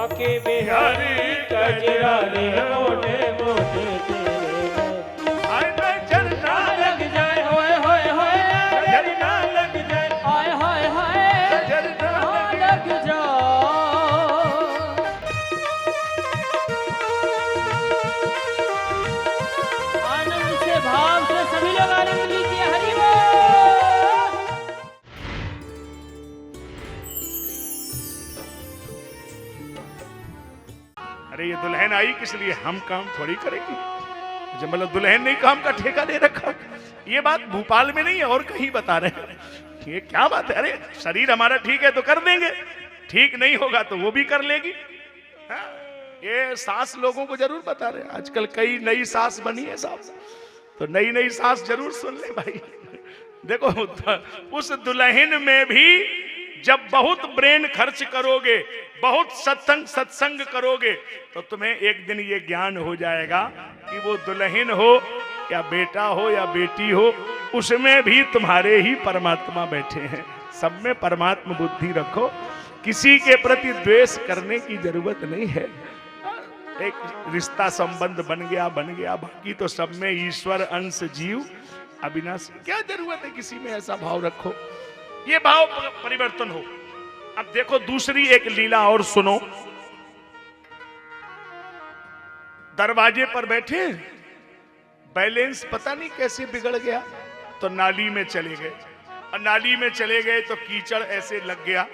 बाके बिहारी कजरा रे मोटे मोटे तेरे हाय नजर ना लग जाए होए होए होए नजर ना लग जाए हाय हाय हाय नजर ना लग जाओ। आनंद से भाव से सभी लोग आनंद लीजिए। हरि बोल। अरे ये दुल्हन आई किस लिए, हम काम थोड़ी करेंगे। जब मतलब दुल्हन ने काम का ठेका दे रखा। ये बात भोपाल में नहीं है और कहीं बता रहे हैं। ये क्या बात है, अरे शरीर हमारा ठीक है तो कर देंगे, ठीक नहीं होगा तो वो भी कर लेगी। हाँ, ये सास लोगों को जरूर बता रहे हैं। आजकल कई नई सास बनी है साहब, तो नई नई सास जरूर सुन ले भाई। देखो उस दुल्हन में भी जब बहुत ब्रेन खर्च करोगे, बहुत सत्संग करोगे, तो तुम्हें एक दिन ये ज्ञान हो जाएगा कि वो दुल्हन हो या बेटा हो या बेटी हो, उसमें भी तुम्हारे ही परमात्मा बैठे हैं। सब में परमात्मा बुद्धि रखो, किसी के प्रति द्वेष करने की जरूरत नहीं है। एक रिश्ता संबंध बन गया, बाकी तो सब में ईश्वर अंश जीव अविनाशी। क्या जरूरत है किसी में ऐसा भाव रखो, ये भाव परिवर्तन हो। अब देखो दूसरी एक लीला और सुनो। दरवाजे पर बैठे, बैलेंस पता नहीं कैसे बिगड़ गया, तो नाली में चले गए। और नाली में चले गए तो कीचड़ ऐसे लग गया,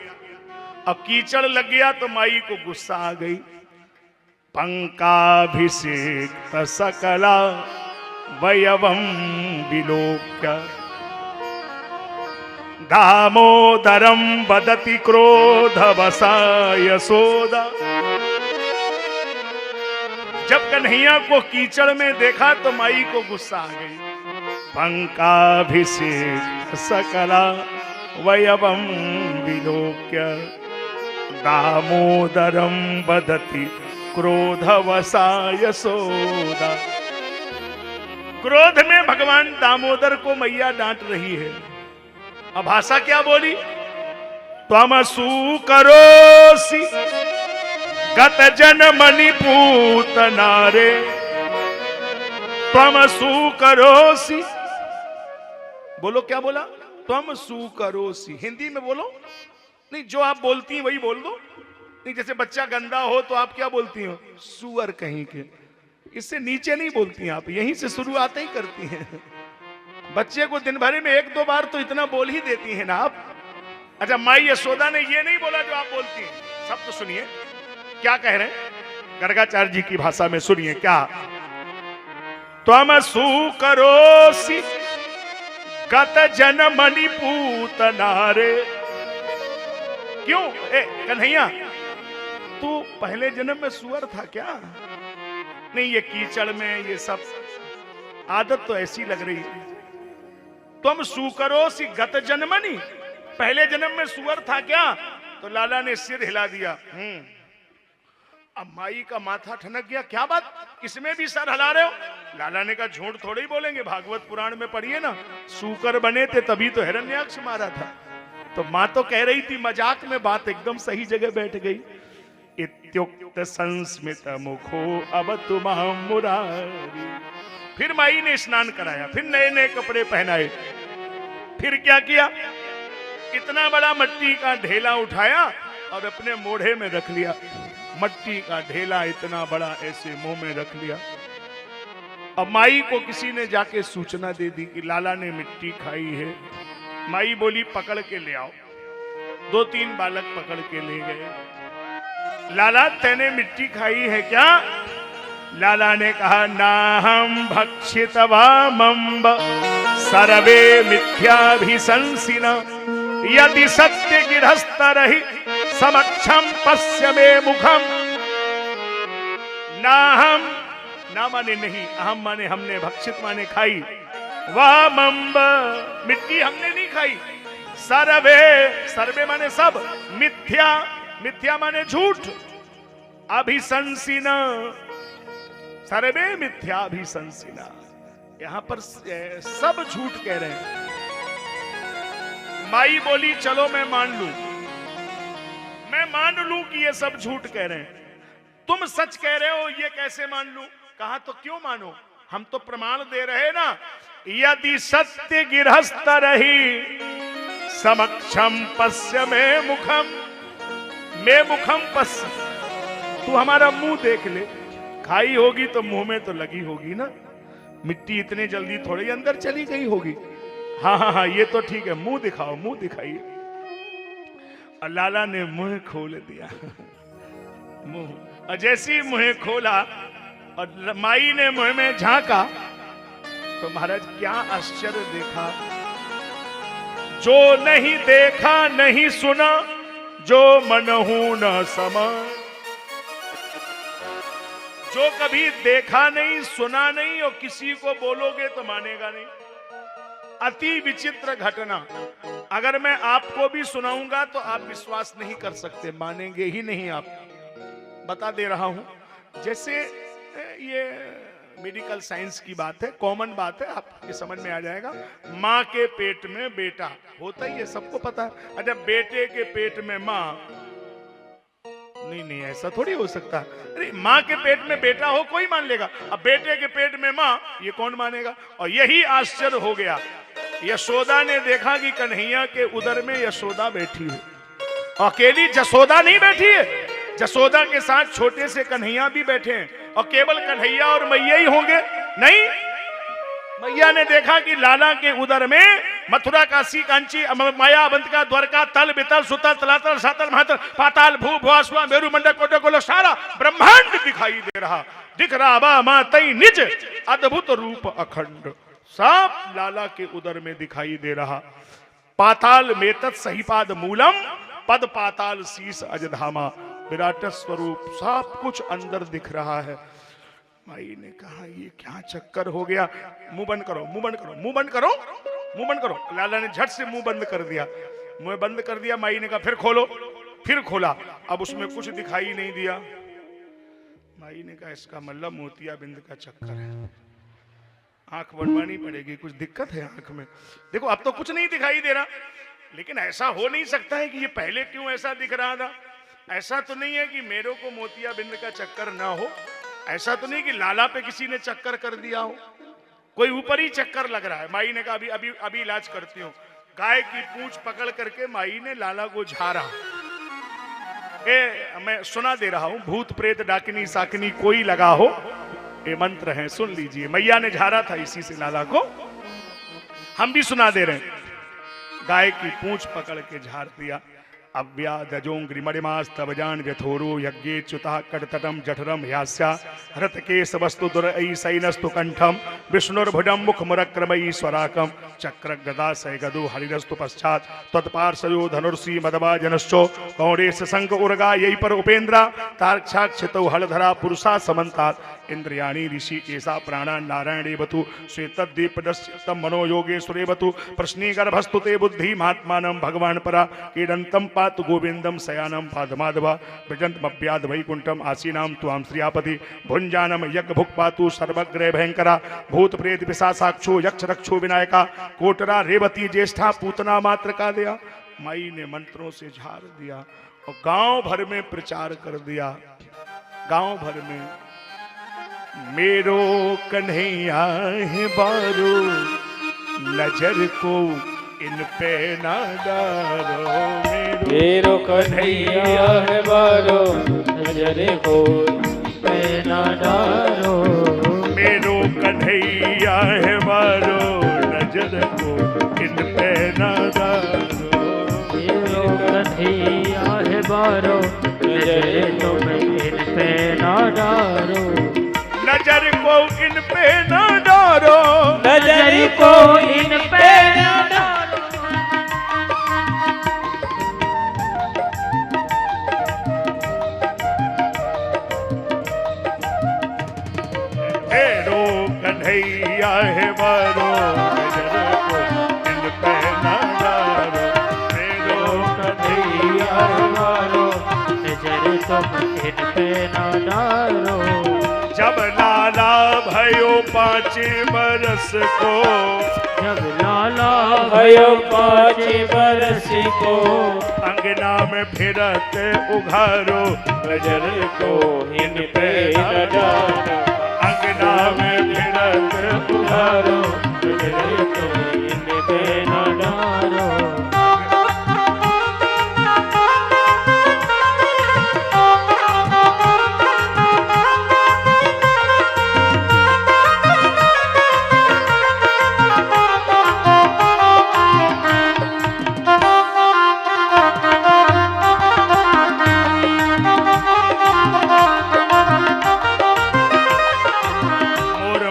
और कीचड़ लग गया तो माई को गुस्सा आ गई। पंकाभिषेक सकला वयवम विलोक्य दामोदरम वदति क्रोधवसा यशोदा। जब कन्हैया को कीचड़ में देखा तो माई को गुस्सा आ गई। पंकाभिषेक सकला वयवम विलोक्य दामोदरम वदति क्रोधवसा यशोदा। क्रोध में भगवान दामोदर को मैया डांट रही है। अब भाषा क्या बोली? त्वमसु करोसि गत जनमणि पूतना रे, त्वमसु करोसि। बोलो क्या बोला? त्वमसु करोसि। हिंदी में बोलो, नहीं जो आप बोलती हैं वही बोल दो। नहीं जैसे बच्चा गंदा हो तो आप क्या बोलती हो? सुअर कहीं के। इससे नीचे नहीं बोलती हैं आप, यहीं से शुरुआत ही करती हैं। बच्चे को दिन भर में एक दो बार तो इतना बोल ही देती हैं ना आप। अच्छा, माई यशोदा ने ये नहीं बोला जो आप बोलती हैं। सब तो सुनिए क्या कह रहे हैं गर्गाचार्य जी की भाषा में, सुनिए क्या। त्वमसु करोसि गत जनमणि पूतना रे। क्यों कन्हैया, तू पहले जन्म में सुअर था क्या? नहीं, ये कीचड़ में ये सब आदत तो ऐसी लग रही है। तुम सुकरोसि गत जन्मनि, पहले जन्म में सुअर था क्या? तो लाला ने सिर हिला दिया। अब माई का माथा ठनक गया। क्या बात, इसमें भी सर हिला रहे हो? लाला ने कहा झूठ थोड़ी ही बोलेंगे, भागवत पुराण में पढ़िए ना, सूकर बने थे तभी तो हिरण्याक्ष मारा था। तो माँ तो कह रही थी मजाक में, बात एकदम सही जगह बैठ गई। इत्युक्त संस्मित मुखो अब तुम मुरारी। फिर माई ने स्नान कराया, फिर नए नए कपड़े पहनाए। फिर क्या किया? इतना बड़ा मट्टी का ढेला उठाया और अपने मोढ़े में रख लिया। मट्टी का ढेला इतना बड़ा ऐसे मुंह में रख लिया। अब माई को किसी ने जाके सूचना दे दी कि लाला ने मिट्टी खाई है। माई बोली पकड़ के ले आओ। 2-3 बालक पकड़ के ले गए। लाला तेने मिट्टी खाई है क्या? लाला ने कहा ना हम भक्षितवामंब सर्वे मिथ्याभिशंसिना यदि सत्य गिरहस्त रही समक्षम पश्य मे मुखम। ना हम, ना माने नहीं, अहम माने हमने, भक्षित माने खाई, वामंब मिट्टी हमने नहीं खाई, सर्वे, सर्वे माने सब, मिथ्या, मिथ्या माने झूठ, अभिशंसिना, सर्वे मिथ्या अभिशंसिना, यहां पर सब झूठ कह रहे हैं। माई बोली चलो मैं मान लू, मैं मान लूं कि ये सब झूठ कह रहे हैं, तुम सच कह रहे हो, ये कैसे मान लूं? कहा तो क्यों मानो, हम तो प्रमाण दे रहे ना। यदि सत्य गिरहस्त रही समक्षम पश्य में मुखम पश्य, तू हमारा मुंह देख ले, खाई होगी तो मुंह में तो लगी होगी ना, मिट्टी इतने जल्दी थोड़ी अंदर चली गई होगी। हाँ हाँ हाँ, ये तो ठीक है, मुंह दिखाओ, मुंह दिखाइए। और लाला ने मुंह खोल दिया मुंह, और जैसे ही मुंह खोला और माई ने मुंह में झांका तो महाराज क्या आश्चर्य देखा। जो नहीं देखा नहीं सुना, जो मनहु न समा। जो कभी देखा नहीं सुना नहीं और किसी को बोलोगे तो मानेगा नहीं। अति विचित्र घटना, अगर मैं आपको भी सुनाऊंगा तो आप विश्वास नहीं कर सकते, मानेंगे ही नहीं आप। बता दे रहा हूं, जैसे ये मेडिकल साइंस की बात है, कॉमन बात है, आपके समझ में आ जाएगा। माँ के पेट में बेटा होता ही है, सबको पता है। अच्छा, बेटे के पेट में माँ, नहीं नहीं ऐसा थोड़ी हो सकता। अरे माँ के पेट में बेटा हो कोई मान लेगा, अब बेटे के पेट में माँ, ये कौन मानेगा? और यही आश्चर्य हो गया। यशोदा ने देखा कि कन्हैया के उदर में यशोदा बैठी है। अकेली जसोदा नहीं बैठी है, जसोदा के साथ छोटे से कन्हैया भी बैठे हैं। और केवल कन्हैया और मैया ही होंगे? नहीं, मैया ने देखा कि लाला के उदर में मथुरा काशी कांची माया अवंतिका द्वारका तल बितल सुतल तलातल सातल महातल पाताल भू भुआसुआ मेरु मंडल कोटे कोलो सारा ब्रह्मांड दिखाई दे रहा। दिख रहा बा मां तई निज अद्भुत रूप अखंड, सब लाला के उदर में दिखाई दे रहा। पाताल में तत् सहीपाद मूलम पद पाताल शीस अजधामा, विराट स्वरूप सब कुछ अंदर दिख रहा है। माई ने कहा ये क्या चक्कर हो गया, मुंह बंद करो, मुंह बंद करो, मुंह बंद करो, मुंह बंद करो। लाला ने झट से मुंह बंद कर दिया, मुंह बंद कर दिया। माई ने कहा फिर खोलो, फिर खोला, अब उसमें कुछ दिखाई नहीं दिया। माई ने कहा इसका मतलब मोतिया बिंद का चक्कर है, आंख बनवानी पड़ेगी, कुछ दिक्कत है आंख में। देखो अब तो कुछ नहीं दिखाई दे रहा, लेकिन ऐसा हो नहीं सकता है कि ये पहले क्यों ऐसा दिख रहा था। ऐसा तो नहीं है कि मेरे को मोतिया बिंद का चक्कर ना हो, ऐसा तो नहीं कि लाला पे किसी ने चक्कर कर दिया हो, कोई ऊपर ही चक्कर लग रहा है। माई ने कहा अभी अभी अभी इलाज करती हूँ। गाय की पूंछ पकड़ करके माई ने लाला को झाड़ा। मैं सुना दे रहा हूं, भूत प्रेत डाकिनी साकिनी कोई लगा हो, ये मंत्र है, सुन लीजिए। मैया ने झाड़ा था इसी से लाला को, हम भी सुना दे रहे हैं। गाय की पूंछ पकड़ के झाड़ दिया। अव्याधजोंग्रिमणिमास्तवजान व्यथोरो यज्ञे च्युता कटतटम जठरम ह्यास्या हरत केश वस्तु दुरई सैनस्तु कंठम विष्णुर्भुजम मुखमुरक्रमयी स्वराकम चक्र गदा सै गदो हरिरस्तु पश्चात तत्पार्श्वयो धनुर्षि मदवा जनश्चो कौरेश शंख उर्गा यही पर उपेन्द्रा तारक्षाक्षितौ हलधरा पुरुषा समन्तात इंद्रियाणी ऋषि ऐसा प्राणा नारायणे बतु श्वेतद्वीपदस्यतम मनोयोगेश्वरे बतु प्रश्नी गर्भस्तु ते बुद्धि महात्मानं भगवान परा कीडंतम पातु गोविंदम शयानम पादमाधवा ब्रजंतमभ्याद वैकुंठम आसीनाम त्वां श्रियापति भुंजानम यज्ञ भुक् पातु सर्वग्रह भयंकरा भूत प्रेत पिशाचाक्षो यक्ष रक्षो विनायका कोटरा रेवती ज्येष्ठा पूतना मात्र का दिया। माई ने मंत्रों से झाड़ दिया और गांव भर में प्रचार कर दिया। गांव भर में मेरो कन्हैया है बारो, नजर को इन पे ना डालो। मेरो कन्हैया है बारो, नजर को इन पे ना डालो। मेरो कन्हैया है बारो, नजर को इन पे ना डालो। मेरो कन्हैया है बारो, नजर को इन पे ना डालो। नजर को इन पे ना डालो, नजर को इन पे ना डालो। मेरो कन्हैया है बारो, नजर को इन पे ना डालो। मेरो कन्हैया है बारो, नजर को इन पे ना डालो। जब लाला भयो 5 बरस को, जब लाला भयो 5 बरस को, अंगना में फिरत उघारो, नजर को इन पे न डालो, अंगना में फिरत उघारो, नजर को इन पे न डालो।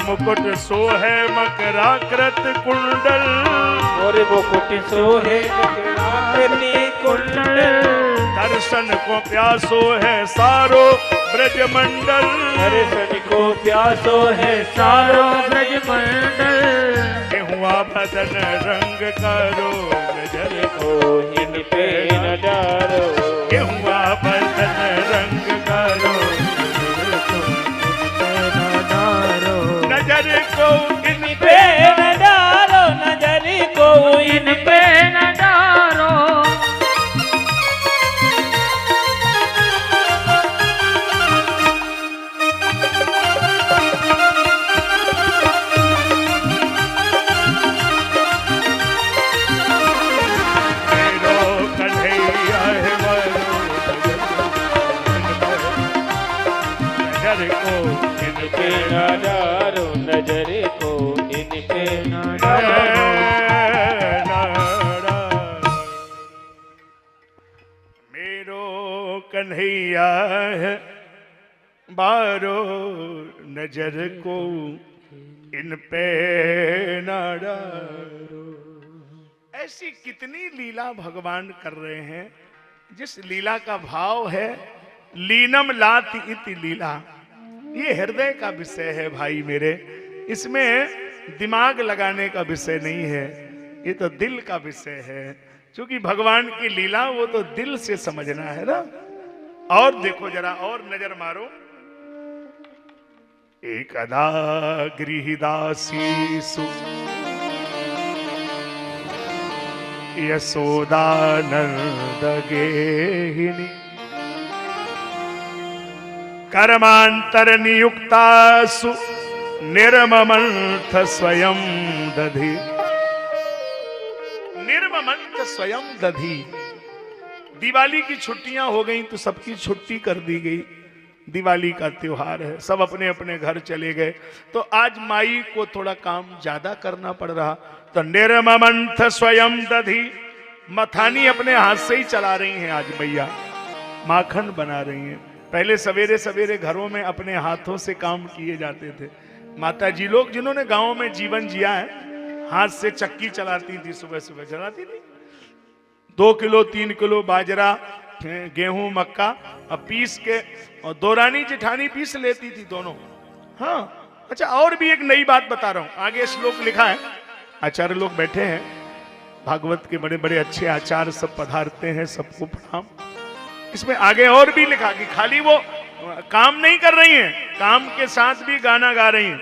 मुकुट सोहे मकराकृत कुंडल, और मुकुट सोहे मकराकृति कुंडल, दर्शन को प्यासो है सारो ब्रजमंडल, दर्शन को प्यासो है सारो ब्रजमंडल। गेहुआ बदन रंग करो, नजर को इन पे न डालो, गेहुआ बदन रंग करो, नजर को इन पे न डालो, नजर को इन पे न डालो। नजर को इन पे न डालो। मेरो कन्हैया है बारो, नजर को इन पे न डालो। ऐसी कितनी लीला भगवान कर रहे हैं, जिस लीला का भाव है लीनम लाति इति लीला। ये हृदय का विषय है भाई मेरे, इसमें दिमाग लगाने का विषय नहीं है, ये तो दिल का विषय है। क्योंकि भगवान की लीला वो तो दिल से समझना है ना। और देखो जरा और नजर मारो, एक अदा गृहदासी सु यशोदानंद गेहिनी, कर्मांतर नियुक्तासु निर्ममंथ स्वयं दधि, निर्ममंथ स्वयं दधि। दिवाली की छुट्टियां हो गई तो सबकी छुट्टी कर दी गई, दिवाली का त्योहार है, सब अपने अपने घर चले गए, तो आज माई को थोड़ा काम ज्यादा करना पड़ रहा। तो निर्ममंथ स्वयं दधि, मथानी अपने हाथ से ही चला रही हैं आज मैया, माखन बना रही हैं। पहले सवेरे सवेरे घरों में अपने हाथों से काम किए जाते थे। माता जी लोग जिन्होंने गांव में जीवन जिया है, हाथ से चक्की चलाती थी, सुबह सुबह चलाती थी। 2 किलो 3 किलो बाजरा गेहूं मक्का अब पीस के, और दौरानी जेठानी पीस लेती थी दोनों। हाँ अच्छा, और भी एक नई बात बता रहा हूं, आगे श्लोक लिखा है, आचार्य लोग बैठे हैं, भागवत के बड़े बड़े अच्छे आचार्य सब पधारते हैं, सबको प्रणाम। इसमें आगे और भी लिखा कि खाली वो काम नहीं कर रही हैं, काम के साथ भी गाना गा रही हैं।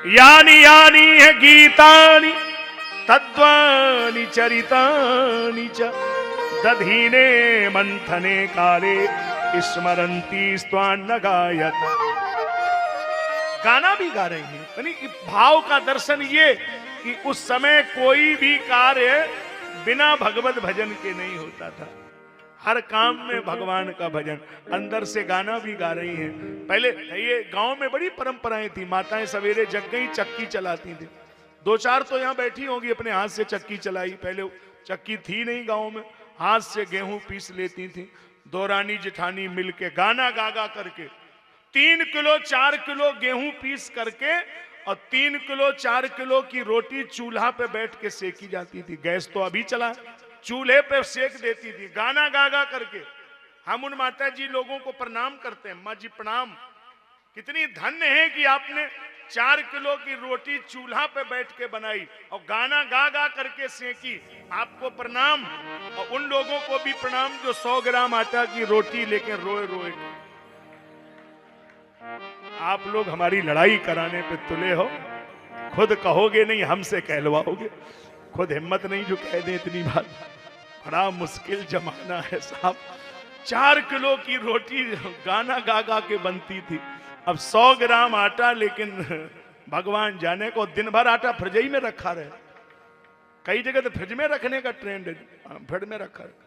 यानी यानी है गीतानी तत्वानि चरितानि च, दधीने मंथने काले स्मरंती स्वान्न गायत। गाना भी गा रही हैं, यानी कि भाव का दर्शन ये कि उस समय कोई भी कार्य बिना भगवत भजन के नहीं होता था। हर काम में भगवान का भजन, अंदर से गाना भी गा रही हैं। पहले ये गांव में बड़ी परंपराएं थी, माताएं सवेरे जग गई चक्की चलाती थी। 2-4 तो यहाँ बैठी होंगी अपने हाथ से चक्की चलाई, पहले चक्की थी नहीं गांव में, हाथ से गेहूं पीस लेती थी। दौरानी जेठानी मिलके गाना गा गा करके 3 किलो 4 किलो गेहूं पीस करके और 3 किलो 4 किलो की रोटी चूल्हा पे बैठ के सेकी जाती थी। गैस तो अभी चला, चूल्हे पे सेक देती थी गाना गा गा करके। हम उन माता जी लोगों को प्रणाम करते हैं, माँ जी प्रणाम, कितनी धन्य है कि आपने 4 किलो की रोटी चूल्हा पे बैठ के बनाई और गाना गा गा करके सेकी, आपको प्रणाम। और उन लोगों को भी प्रणाम जो 100 ग्राम आटा की रोटी लेके रोए रोए। आप लोग हमारी लड़ाई कराने पे तुले हो, खुद कहोगे नहीं हमसे कहलवाओगे, खुद हिम्मत नहीं जो कह दे इतनी बात। बड़ा मुश्किल जमाना है साहब। 4 किलो की रोटी गाना गा गा के बनती थी, अब 100 ग्राम आटा, लेकिन भगवान जाने को दिन भर आटा फ्रिज ही में रखा रहे। कई जगह तो फ्रिज में रखने का ट्रेंड है, फ्रिज में रखा है।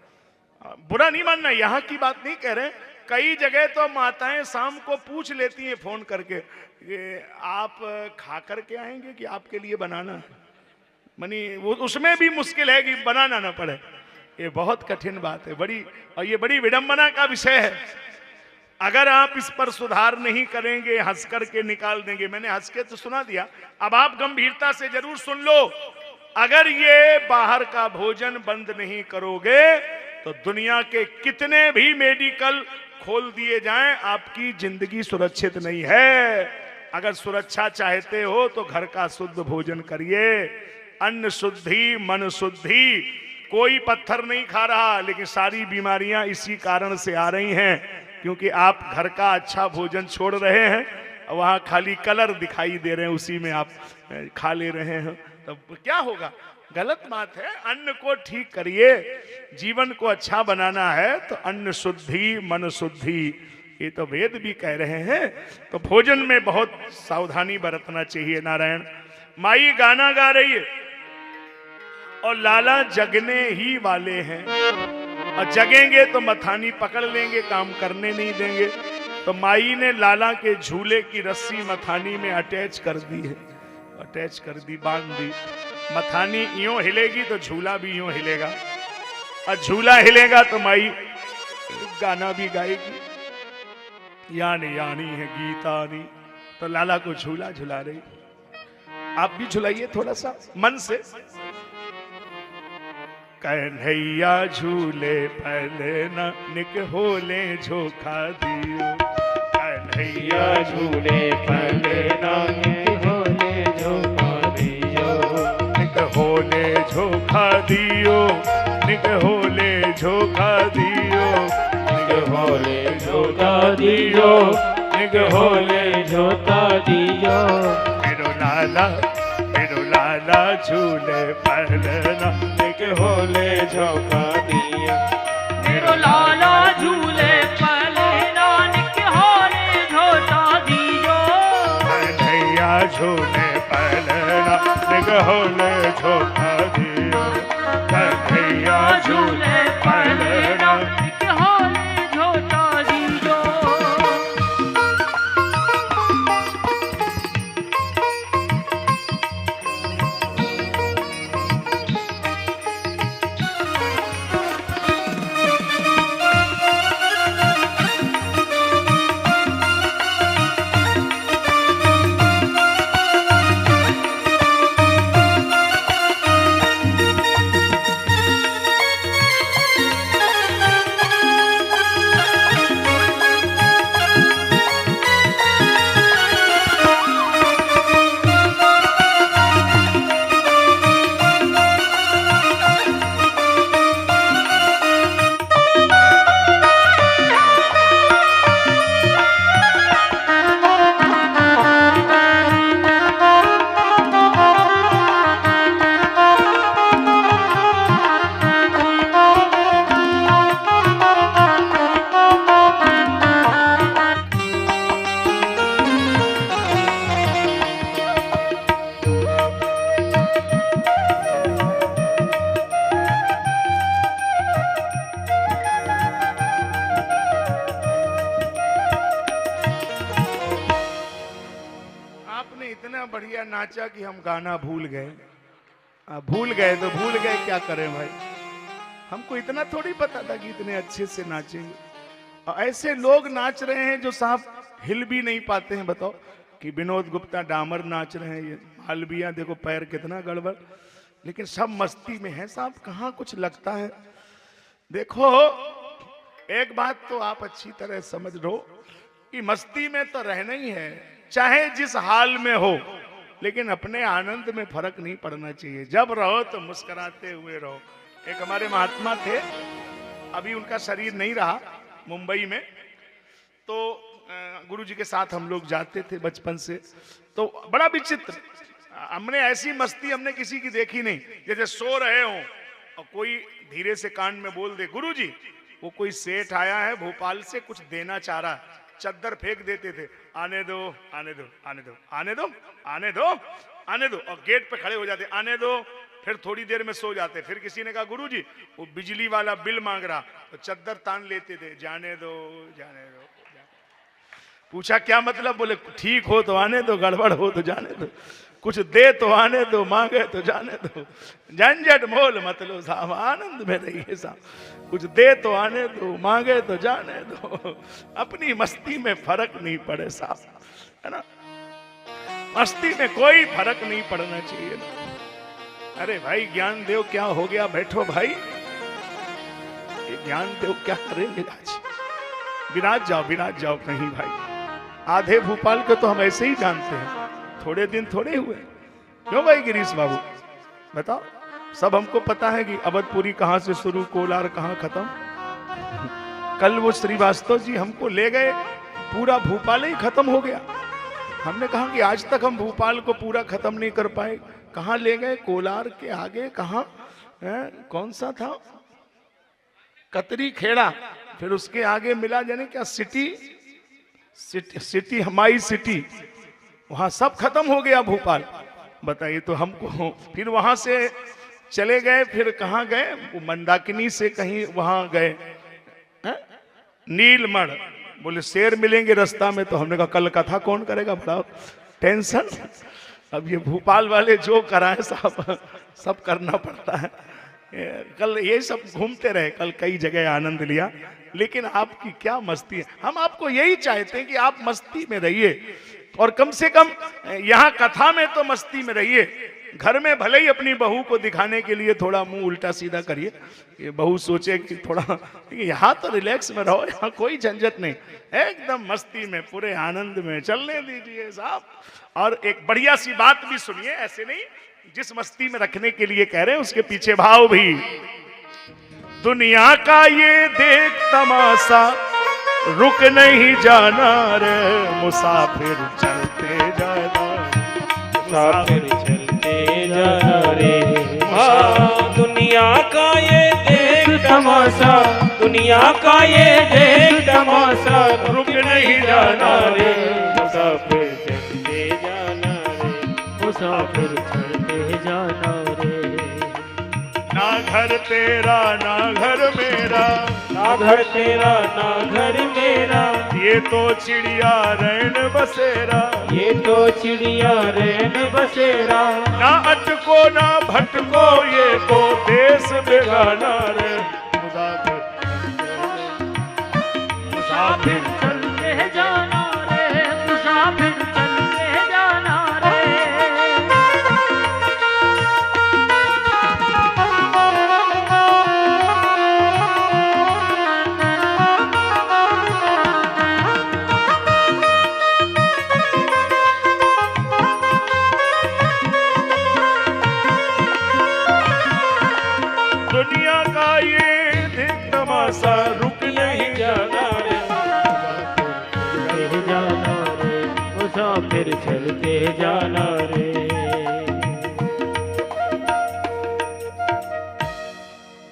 बुरा नहीं मानना, यहाँ की बात नहीं कह रहे। कई जगह तो माताएं शाम को पूछ लेती हैं फोन करके कि आप खा करके आएंगे कि आपके लिए बनाना है। मनी वो उसमें भी मुश्किल है कि बनाना ना पड़े। ये बहुत कठिन बात है बड़ी, और ये बड़ी विडंबना का विषय है। अगर आप इस पर सुधार नहीं करेंगे, हंस करके निकाल देंगे। मैंने हंस के तो सुना दिया, अब आप गंभीरता से जरूर सुन लो। अगर ये बाहर का भोजन बंद नहीं करोगे तो दुनिया के कितने भी मेडिकल खोल दिए जाएं, आपकी जिंदगी सुरक्षित नहीं है। अगर सुरक्षा चाहते हो तो घर का शुद्ध भोजन करिए। अन्न शुद्धि मन शुद्धि। कोई पत्थर नहीं खा रहा, लेकिन सारी बीमारियां इसी कारण से आ रही हैं क्योंकि आप घर का अच्छा भोजन छोड़ रहे हैं, वहां खाली कलर दिखाई दे रहे हैं, उसी में आप खा ले रहे हैं। तब क्या होगा? गलत बात है। अन्न को ठीक करिए। जीवन को अच्छा बनाना है तो अन्न शुद्धि मन शुद्धि, ये तो वेद भी कह रहे हैं। तो भोजन में बहुत सावधानी बरतना चाहिए। नारायण माई गाना गा रही है और लाला जगने ही वाले हैं, और जगेंगे तो मथानी पकड़ लेंगे, काम करने नहीं देंगे। तो माई ने लाला के झूले की रस्सी मथानी में अटैच कर दी है, अटैच कर दी, बांध दी। मथानी यूं हिलेगी तो झूला भी यूं हिलेगा, और झूला हिलेगा तो माई गाना भी गाएगी। यानी यानी है गीतानी, तो लाला को झूला झुला रही। आप भी झुलाइए थोड़ा सा मन से। कन्हैया झूले पहले न निक होले झोखा दियो, कन्हैया झूले पहले न निक होले झोखा दियो, निक होले झोखा दियो, निक होले झोखा दियो, निक होले झोखा दियो, निक होले झोखा दियो। मेरो लाला झूले पहले न निक होले झोखा दियो, मेरो लाला झूले पहले नानक होले झोटा दियो। कन्हैया झूले पहले नानक होले झोटा दियो, कन्हैया झूले पहले नानक होले झोटा दियो। बढ़िया नाचा कि हम गाना भूल गए। भूल गए तो भूल गए, क्या करें भाई। हमको इतना थोड़ी पता था कि इतने अच्छे से नाचेंगे। और ऐसे लोग नाच रहे हैं जो साहब हिल भी नहीं पाते हैं। बताओ कि विनोद गुप्ता डामर नाच रहे हैं, ये मालविया देखो पैर कितना गड़बड़, लेकिन सब मस्ती में है साहब, कहाँ कुछ लगता है। देखो एक बात तो आप अच्छी तरह समझ लो कि मस्ती में तो रहना ही है, चाहे जिस हाल में हो, लेकिन अपने आनंद में फर्क नहीं पड़ना चाहिए। जब रहो तो मुस्कुराते हुए रहो। एक हमारे महात्मा थे, अभी उनका शरीर नहीं रहा, मुंबई में, तो गुरुजी के साथ हम लोग जाते थे बचपन से, तो बड़ा विचित्र, हमने ऐसी मस्ती हमने किसी की देखी नहीं। जैसे सो रहे हो और कोई धीरे से कान में बोल दे गुरुजी, वो कोई सेठ आया है भोपाल से, कुछ देना चाह रहा है, चद्दर फेंक देते थे, आने दो आने दो आने दो आने दो आने दो आने दो, और गेट पे खड़े हो जाते, आने दो, फिर थोड़ी देर में सो जाते। फिर किसी ने कहा गुरुजी वो बिजली वाला बिल मांग रहा, तो चद्दर तान लेते थे, जाने दो जाने दो। पूछा क्या मतलब, बोले ठीक हो तो आने दो, गड़बड़ हो तो जाने दो, कुछ दे तो आने दो, मांगे तो जाने दो, झंझट मोल मतलब साहब, आनंद में रहिए साहब, कुछ दे तो आने दो, मांगे तो जाने दो, अपनी मस्ती में फर्क नहीं पड़े साहब, है ना, मस्ती में कोई फर्क नहीं पड़ना चाहिए ना। अरे भाई ज्ञान देव क्या हो गया, बैठो भाई, ये ज्ञान देव क्या करेंगे आज, विराज जाओ कहीं भाई। आधे भोपाल को तो हम ऐसे ही जानते हैं, थोड़े दिन थोड़े हुए, क्यों भाई गिरीश बाबू बताओ, सब हमको पता है कि अवधपुरी कहां से शुरू, कोलार कहां खत्म। कल वो श्रीवास्तव जी हमको ले गए, पूरा भोपाल ही खत्म हो गया। हमने कहा कि आज तक हम भोपाल को पूरा खत्म नहीं कर पाए, कहां ले गए, कोलार के आगे कहां, कौन सा था, कतरी खेड़ा, फिर उसके आगे मिला जाने क्या सिटी हमारी सिटी, वहां सब खत्म हो गया भोपाल। बताइए तो हमको, फिर वहां से चले गए, फिर कहां गए, वो मंदाकिनी से कहीं वहां गए, नीलमढ़, बोले शेर मिलेंगे रास्ता में, तो हमने कहा कल कथा कौन करेगा, बताओ टेंशन। अब ये भोपाल वाले जो कराए साहब सब करना पड़ता है। कल ये सब घूमते रहे, कल कई जगह आनंद लिया, लेकिन आपकी क्या मस्ती है। हम आपको यही चाहते हैं कि आप मस्ती में रहिए, और कम से कम यहाँ कथा में तो मस्ती में रहिए, घर में भले ही अपनी बहू को दिखाने के लिए थोड़ा मुंह उल्टा सीधा करिए, ये बहू सोचे कि थोड़ा, यहाँ तो रिलैक्स में रहो, यहाँ कोई झंझट नहीं, एकदम मस्ती में पूरे आनंद में चलने दीजिए साहब। और एक बढ़िया सी बात भी सुनिए, ऐसे नहीं, जिस मस्ती में रखने के लिए कह रहे हैं उसके पीछे भाव भी, दुनिया का ये देख तमाशा रुक नहीं जाना रे, मुसाफिर चलते जाना, मुसाफिर चलते जाना रे, दुनिया का ये देख तमाशा, दुनिया का ये देख तमाशा रुक नहीं जाना रे, मुसाफिर चलते जाना रे, मुसाफिर चलते जाना रे। ना घर तेरा ना घर मेरा, ना घर तेरा ना घर मेरा, ये तो चिड़िया रैन बसेरा, ये तो चिड़िया रैन बसेरा, ना अटको ना भटको ये तो देश बेगाना रे, मुसाफिर चलते जाना रे, मुसाफिर चलते जाना रे। दुनिया का ये दिन तमाशा रुक नहीं जाना रे, चलते जाना रे, मुसाफिर चलते जाना रे।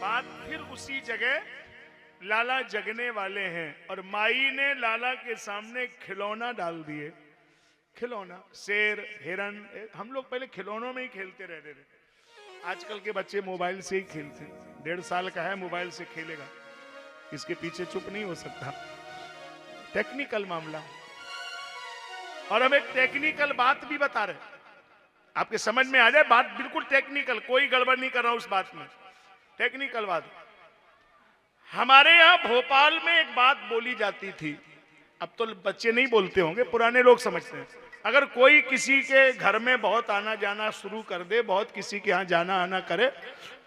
बात फिर उसी जगह, लाला जगने वाले हैं और माई ने लाला के सामने खिलौना डाल दिए, खिलौना शेर हिरन, हम लोग पहले खिलौनों में ही खेलते रहते थे, आजकल के बच्चे मोबाइल से ही खेलते, 1.5 साल का है मोबाइल से खेलेगा, इसके पीछे चुप नहीं हो सकता, टेक्निकल मामला। और हम एक टेक्निकल बात भी बता रहे, आपके समझ में आ जाए बात, बिल्कुल टेक्निकल, कोई गड़बड़ नहीं कर रहा हूं उस बात में, टेक्निकल बात। हमारे यहां भोपाल में एक बात बोली जाती थी, अब तो बच्चे नहीं बोलते होंगे, पुराने लोग समझते हैं, अगर कोई किसी के घर में बहुत आना जाना शुरू कर दे, बहुत किसी के यहाँ जाना आना करे,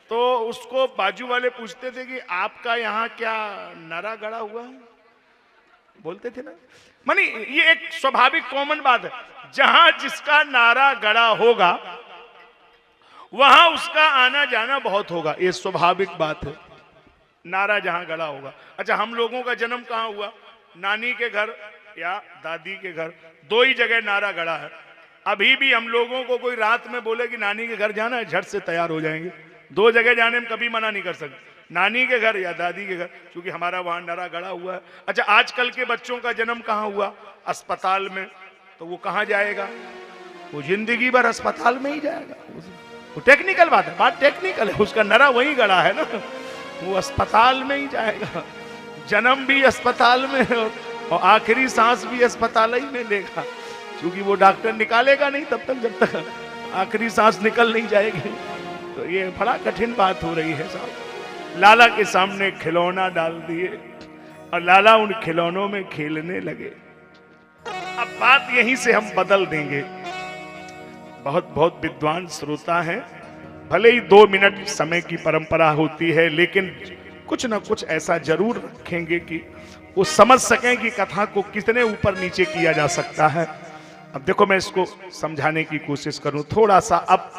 तो उसको बाजू वाले पूछते थे कि आपका यहाँ क्या नारा गड़ा हुआ है, बोलते थे ना, मानी ये एक स्वाभाविक कॉमन बात है, जहां जिसका नारा गड़ा होगा वहां उसका आना जाना बहुत होगा, ये स्वाभाविक बात है, नारा जहां गड़ा होगा। अच्छा, हम लोगों का जन्म कहां हुआ, नानी के घर या दादी के घर, दो ही जगह नारा गड़ा है। अभी भी हम लोगों को कोई रात में बोले कि नानी के घर जाना है, झट से तैयार हो जाएंगे। दो जगह जाने में कभी मना नहीं कर सकते, नानी के घर या दादी के घर, क्योंकि हमारा वहां नारा गड़ा हुआ है। अच्छा, आजकल के बच्चों का जन्म कहाँ हुआ? अस्पताल में। तो वो कहाँ जाएगा? वो जिंदगी भर अस्पताल में ही जाएगा। वो टेक्निकल बात है, बात टेक्निकल है, उसका नारा वही गड़ा है ना, वो अस्पताल में ही जाएगा। जन्म भी अस्पताल में और आखिरी सांस भी अस्पताल ही में लेगा, क्योंकि वो डॉक्टर निकालेगा नहीं तब तक जब तक आखिरी सांस निकल नहीं जाएगी। तो ये बड़ा कठिन बात हो रही है साहब। लाला के सामने खिलौना डाल दिए और लाला उन खिलौनों में खेलने लगे। अब बात यहीं से हम बदल देंगे। बहुत बहुत विद्वान श्रोता हैं, भले ही 2 मिनट समय की परंपरा होती है, लेकिन कुछ ना कुछ ऐसा जरूर रखेंगे कि वो समझ सकें कि कथा को कितने ऊपर नीचे किया जा सकता है। अब देखो, मैं इसको समझाने की कोशिश करूं, थोड़ा सा अब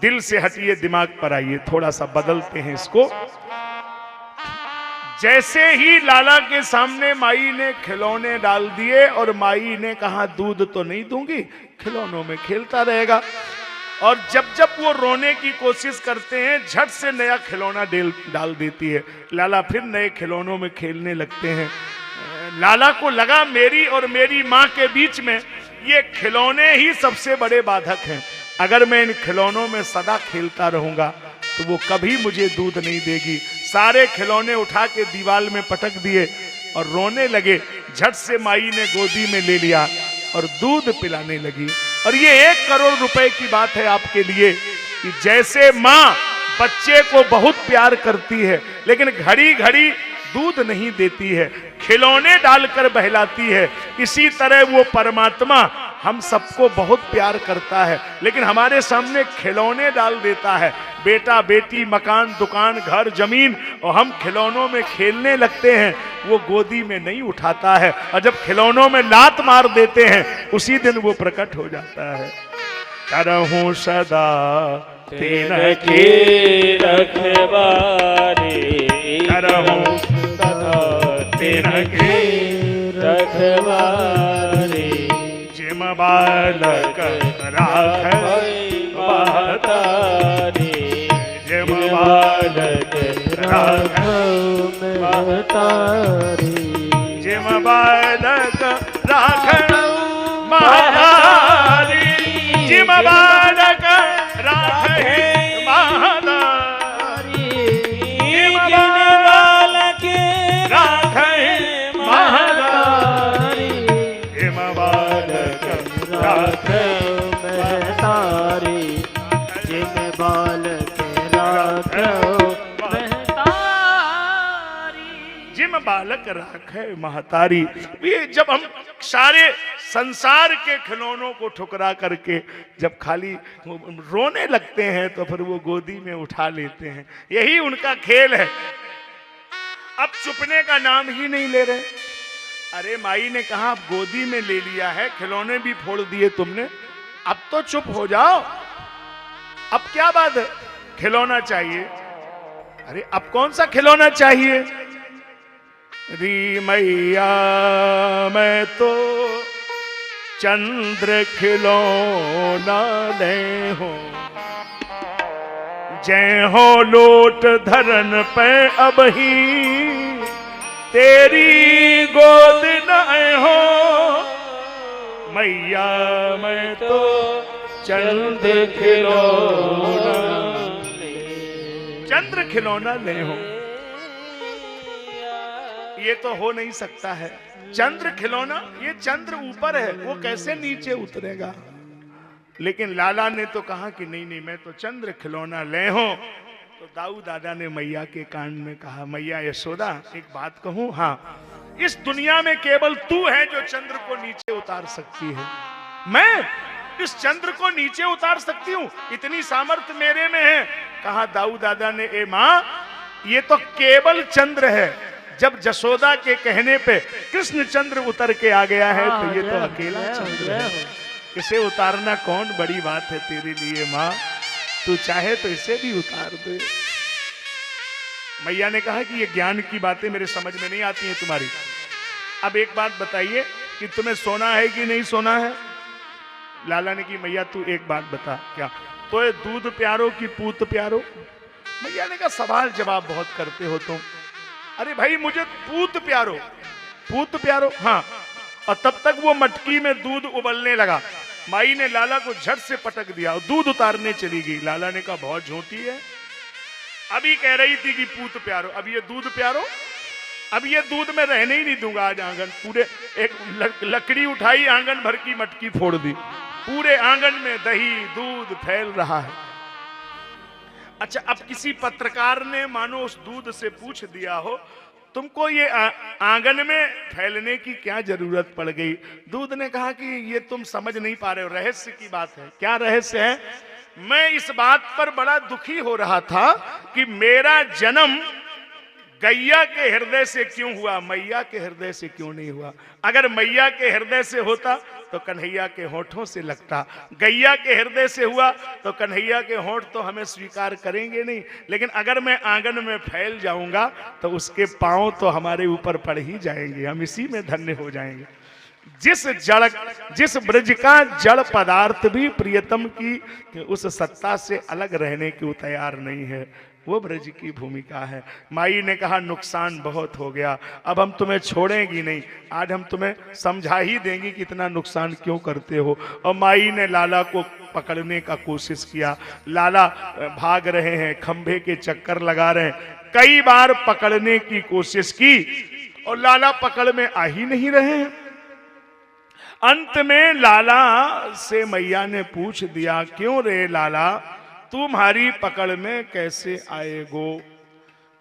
दिल से हटिए, दिमाग पर आइए, थोड़ा सा बदलते हैं इसको। जैसे ही लाला के सामने माई ने खिलौने डाल दिए और माई ने कहा दूध तो नहीं दूंगी, खिलौनों में खेलता रहेगा, और जब जब वो रोने की कोशिश करते हैं झट से नया खिलौना डाल देती है। लाला फिर नए खिलौनों में खेलने लगते हैं। लाला को लगा मेरी और मेरी माँ के बीच में ये खिलौने ही सबसे बड़े बाधक हैं। अगर मैं इन खिलौनों में सदा खेलता रहूंगा तो वो कभी मुझे दूध नहीं देगी। सारे खिलौने उठा के दीवार में पटक दिए और रोने लगे। झट से माई ने गोदी में ले लिया और दूध पिलाने लगी। और ये 1 करोड़ रुपए की बात है आपके लिए कि जैसे माँ बच्चे को बहुत प्यार करती है लेकिन घड़ी घड़ी दूध नहीं देती है, खिलौने डालकर बहलाती है, इसी तरह वो परमात्मा हम सबको बहुत प्यार करता है लेकिन हमारे सामने खिलौने डाल देता है। बेटा बेटी, मकान दुकान घर जमीन, और हम खिलौनों में खेलने लगते हैं, वो गोदी में नहीं उठाता है। और जब खिलौनों में लात मार देते हैं उसी दिन वो प्रकट हो जाता है। करहूं सदा तिनकी रखवारी, करहूं तिनकी रखवारी, जिम बालक राख महतारी, जिम बालक राख महतारी, जिम बालक राख महतारी, जिम बालक राख महतारी, जिम बालक राख महतारी, जिम बालक राख महतारी, जिम बालक राख महतारी, जिम बालक राखे महतारी। ये जब हम सारे संसार के खिलौनों को ठुकरा करके जब खाली रोने लगते हैं तो फिर वो गोदी में उठा लेते हैं, यही उनका खेल है। अब चुपने का नाम ही नहीं ले रहे। अरे माई ने कहा अब गोदी में ले लिया है, खिलौने भी फोड़ दिए तुमने, अब तो चुप हो जाओ, अब क्या बात है, खिलौना चाहिए। अरे अब कौन सा खिलौना चाहिए? री मैया मैं तो चंद्र खिलौना ले हो, जय हो लोट धरन पे अब ही तेरी गोद न हो, मैया मैं तो चंद्र खिलौना, चंद्र खिलौना ले हो। ये तो हो नहीं सकता है, चंद्र खिलौना, ये चंद्र ऊपर है, वो कैसे नीचे उतरेगा। लेकिन लाला ने तो कहा कि नहीं नहीं मैं तो चंद्र खिलौना ले हूं। तो दाऊ दादा ने मैया के कान में कहा, मैया यशोदा एक बात कहूं, हाँ, इस दुनिया में केवल तू है जो चंद्र को नीचे उतार सकती है। मैं इस चंद्र को नीचे उतार सकती हूँ, इतनी सामर्थ्य मेरे में है। कहा दाऊ दादा ने, ए माँ ये तो केवल चंद्र है, जब जसोदा के कहने पे कृष्ण चंद्र उतर के आ गया है तो ये तो अकेला चंद्र है, इसे उतारना कौन बड़ी बात है तेरे लिए माँ, तू चाहे तो इसे भी उतार दे। मैया ने कहा कि ये ज्ञान की बातें मेरे समझ में नहीं आती हैं तुम्हारी। अब एक बात बताइए, कि तुम्हें सोना है कि नहीं सोना है। लाला ने की मैया तू एक बात बता, क्या तो ये दूध प्यारो कि पूत प्यारो। मैया ने कहा सवाल जवाब बहुत करते हो तुम। अरे भाई मुझे पूत प्यारो, पूत प्यारो हाँ। और तब तक वो मटकी में दूध उबलने लगा। माई ने लाला को झट से पटक दिया और दूध उतारने चली गई। लाला ने कहा बहुत झूठी है, अभी कह रही थी कि पूत प्यारो, अब ये दूध प्यारो। अब ये दूध में रहने ही नहीं दूंगा आज आंगन। पूरे एक लकड़ी उठाई, आंगन भर की मटकी फोड़ दी, पूरे आंगन में दही दूध फैल रहा है। अच्छा, अब किसी पत्रकार ने मानो उस दूध से पूछ दिया हो तुमको ये आंगन में फैलने की क्या जरूरत पड़ गई। दूध ने कहा कि ये तुम समझ नहीं पा रहे हो, रहस्य की बात है। क्या रहस्य है? मैं इस बात पर बड़ा दुखी हो रहा था कि मेरा जन्म गैया के हृदय से क्यों हुआ, मैया के हृदय से क्यों नहीं हुआ। अगर मैया के हृदय से होता तो कन्हैया के होठों से लगता, गैया के हृदय से हुआ तो कन्हैया के होठ तो हमें स्वीकार करेंगे नहीं। लेकिन अगर मैं आंगन में फैल जाऊंगा तो उसके पांव तो हमारे ऊपर पड़ ही जाएंगे, हम इसी में धन्य हो जाएंगे। जिस ब्रज का जड़ पदार्थ भी प्रियतम की उस सत्ता से अलग रहने को तैयार नहीं है, वो ब्रज की भूमिका है। माई ने कहा नुकसान बहुत हो गया, अब हम तुम्हें छोड़ेंगी नहीं, आज हम तुम्हें समझा ही देंगी कि इतना नुकसान क्यों करते हो। और माई ने लाला को पकड़ने का कोशिश किया। लाला भाग रहे हैं, खंभे के चक्कर लगा रहे हैं, कई बार पकड़ने की कोशिश की और लाला पकड़ में आ ही नहीं रहे हैं। अंत में लाला से मैया ने पूछ दिया, क्यों रे लाला तुम्हारी पकड़ में कैसे आएगो।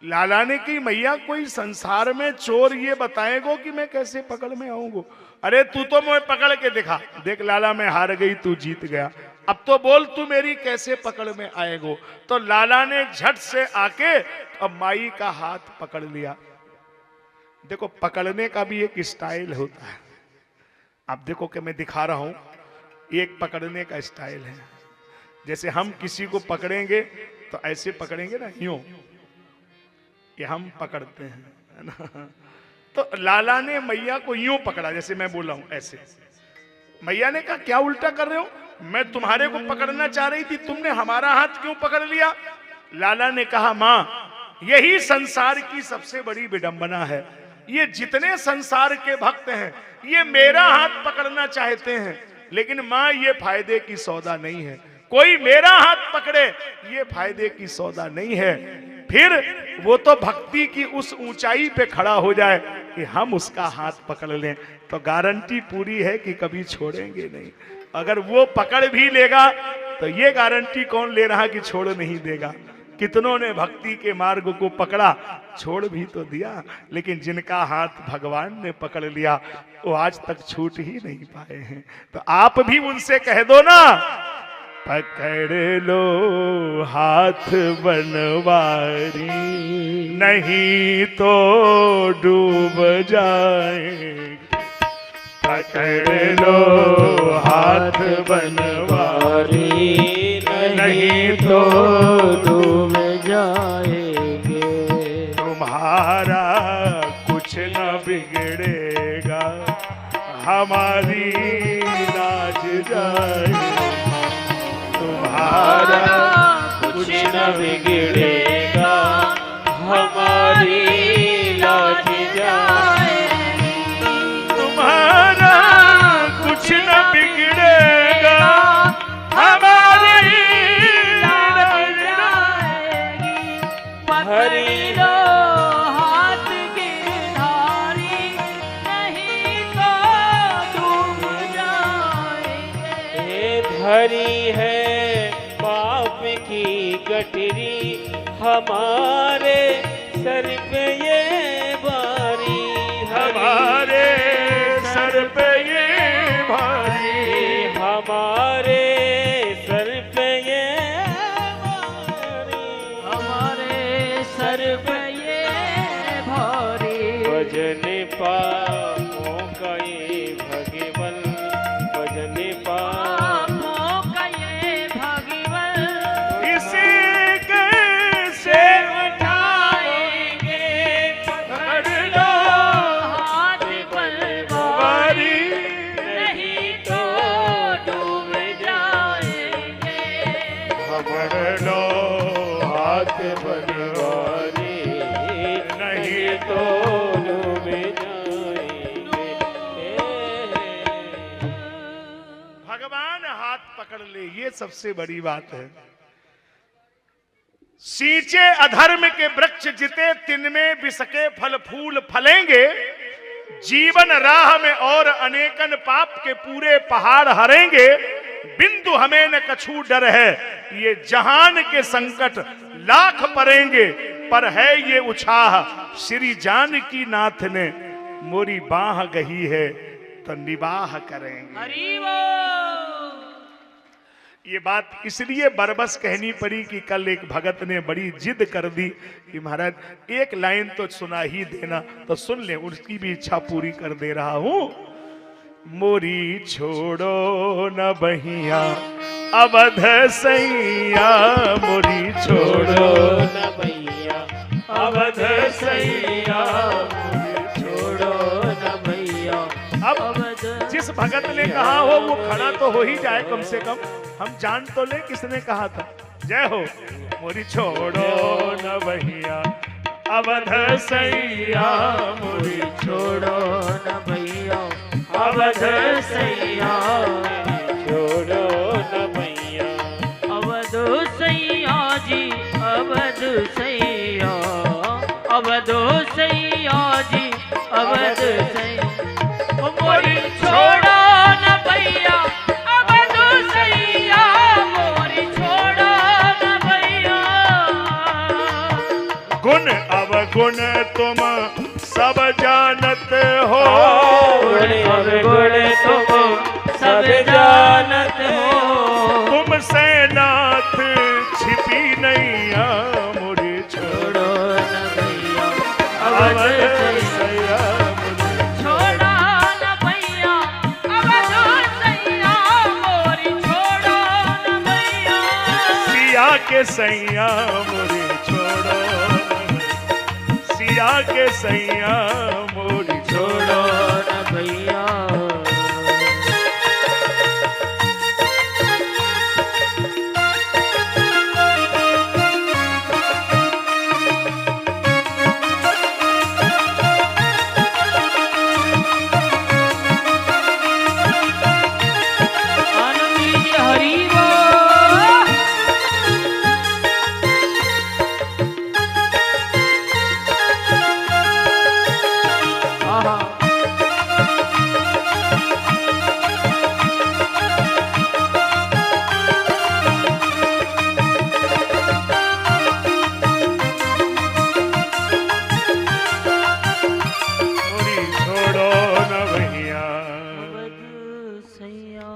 लाला ने की मैया कोई संसार में चोर ये बताएगो कि मैं कैसे पकड़ में आऊंगो। अरे तू तो मैं पकड़ के दिखा, देख लाला मैं हार गई तू जीत गया, अब तो बोल तू मेरी कैसे पकड़ में आएगो। तो लाला ने झट से आके अब माई का हाथ पकड़ लिया। देखो पकड़ने का भी एक स्टाइल होता है। आप देखो कि मैं दिखा रहा हूं, एक पकड़ने का स्टाइल है। जैसे हम किसी को पकड़ेंगे तो ऐसे पकड़ेंगे ना, यूं, ये हम पकड़ते हैं, है ना। तो लाला ने मैया को यूं पकड़ा जैसे मैं बोला हूं ऐसे। मैया ने कहा क्या उल्टा कर रहे हो, मैं तुम्हारे को पकड़ना चाह रही थी, तुमने हमारा हाथ क्यों पकड़ लिया। लाला ने कहा मां यही संसार की सबसे बड़ी विडंबना है, ये जितने संसार के भक्त हैं ये मेरा हाथ पकड़ना चाहते हैं, लेकिन मां ये फायदे की सौदा नहीं है। कोई मेरा हाथ पकड़े ये फायदे की सौदा नहीं है। फिर वो तो भक्ति की उस ऊंचाई पे खड़ा हो जाए कि हम उसका हाथ पकड़ लें, तो गारंटी पूरी है कि कभी छोड़ेंगे नहीं। अगर वो पकड़ भी लेगा तो ये गारंटी कौन ले रहा कि छोड़ नहीं देगा। कितनों ने भक्ति के मार्ग को पकड़ा, छोड़ भी तो दिया, लेकिन जिनका हाथ भगवान ने पकड़ लिया वो आज तक छूट ही नहीं पाए हैं। तो आप भी उनसे कह दो ना, पकड़ लो हाथ बनवारी नहीं तो डूब जाएंगे। पकड़ लो हाथ बनवारी नहीं तो डूब जाएंगे। तुम्हारा कुछ न बिगड़ेगा, हमारी लाज जाएगी। तुम्हारा कुछ न बिगड़ेगा, हमारी लाज जाएगी। तुम्हारा कुछ न बिगड़ेगा, हमारी लाज जाएगी। हरि लो हाथ गिरधारी नहीं तो डूब जाएंगे। धरी है पाप की गठरी हमारे सर पे ये बारी, हमारे सर पे ये भारी, हमारे सर पे ये भारी, हमारे सर पे ये भारी। भजन पापों का ये भगवन, भजन पापों का ये भगवन। इसे कैसे उठाएंगे पकड़ ले, ये सबसे बड़ी बात है। सींचे अधर्म के वृक्ष जिते तिनमें बिसके फल फूल फलेंगे, जीवन राह में और अनेकन पाप के पूरे पहाड़ हरेंगे, बिंदु हमें न कछू डर है, ये जहान के संकट लाख परेंगे, पर है ये उछाह श्री जानकी नाथ ने, मोरी बाह गही है तो निबाह करेंगे। हरि बोल। ये बात इसलिए बरबस कहनी पड़ी कि कल एक भगत ने बड़ी जिद कर दी कि महाराज एक लाइन तो सुना ही देना, तो सुन ले, उसकी भी इच्छा पूरी कर दे रहा हूं। मोरी छोड़ो न बहिया अवध सैया, मोरी छोड़ो न भैया अवध सैया, छोड़ो न भैया। अब जिस भगत ने कहा हो वो खड़ा तो हो ही जाए, कम से कम हम जान तो ले किसने कहा था। जय हो। मोरी छोड़ो न भैया अवध सैया, मोरी छोड़ो न भैया अवध सैया, छोड़ो न भैया अवध सैया जी, अवध सैया, अवध सैया जी, अवध सैया। मोरी छोड़ो न भैया अवध सैया, मोरी छोड़ो न भैया। गुण अवगुण तुम सब जानत हो, गुण अवगुण तुम सब जानत हो, तुमसे नाथ छिपी नैया, मोरी छोड़ो न भैया अवध अवध सैया, छोड़ो न भैया अवध सैया, मोरी छोड़ो न भैया। सिया के सैया मोरी छोड़ो, सिया के सैया मोरी छोड़ो न भैया। आनंदी जी हरि बोल। आहा। मोरी छोड़ो न भैया अवध सैया।